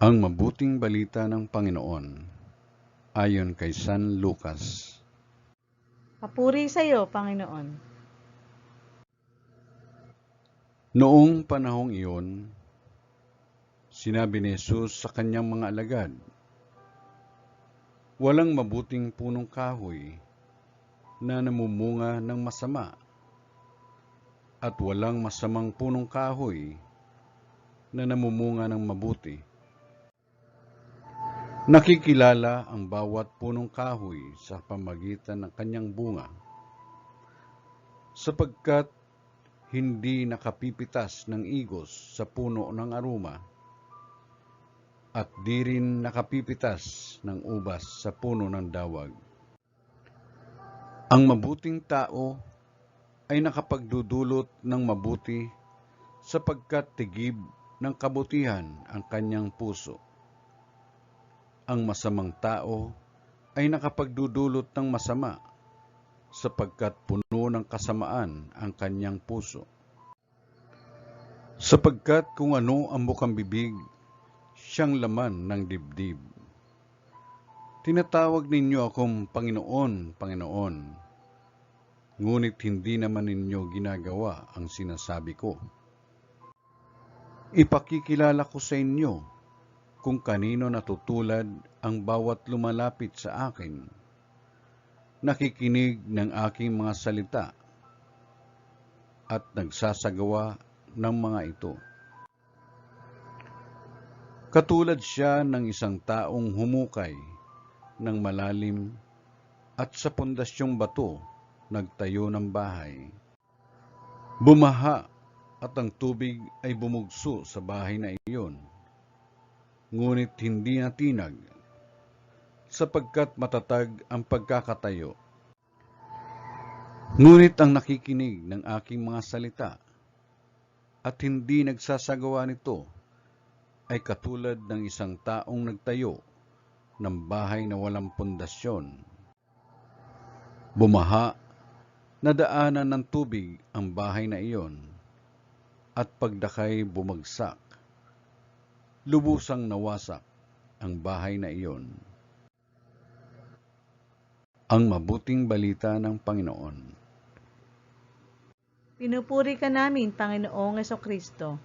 Ang mabuting balita ng Panginoon ayon kay San Lucas. Papuri sa iyo, Panginoon. Noong panahong iyon, sinabi ni Jesus sa kanyang mga alagad, "Walang mabuting punong kahoy na namumunga ng masama, at walang masamang punong kahoy na namumunga ng mabuti. Nakikilala ang bawat punong kahoy sa pamagitan ng kanyang bunga, sapagkat hindi nakapipitas ng igos sa puno ng aruma, at di rin nakapipitas ng ubas sa puno ng dawag. Ang mabuting tao ay nakapagdudulot ng mabuti sapagkat tigib ng kabutihan ang kanyang puso. Ang masamang tao ay nakapagdudulot ng masama sapagkat puno ng kasamaan ang kanyang puso. Sapagkat kung ano ang bukang bibig, siyang laman ng dibdib. Tinatawag ninyo akong Panginoon, Panginoon, ngunit hindi naman ninyo ginagawa ang sinasabi ko. Ipakikilala ko sa inyo kung kanino natutulad ang bawat lumalapit sa akin, nakikinig ng aking mga salita, at nagsasagawa ng mga ito. Katulad siya ng isang taong humukay ng malalim at sa pundasyong bato nagtayo ng bahay. Bumaha at ang tubig ay bumugso sa bahay na iyon, ngunit hindi natinag, sapagkat matatag ang pagkakatayo. Ngunit ang nakikinig ng aking mga salita at hindi nagsasagawa nito ay katulad ng isang taong nagtayo ng bahay na walang pundasyon. Bumaha, nadaanan ng tubig ang bahay na iyon, at pagdakay bumagsak. Lubusang nawasak ang bahay na iyon. Ang mabuting balita ng Panginoon. Pinupuri ka namin, Panginoong Jesucristo.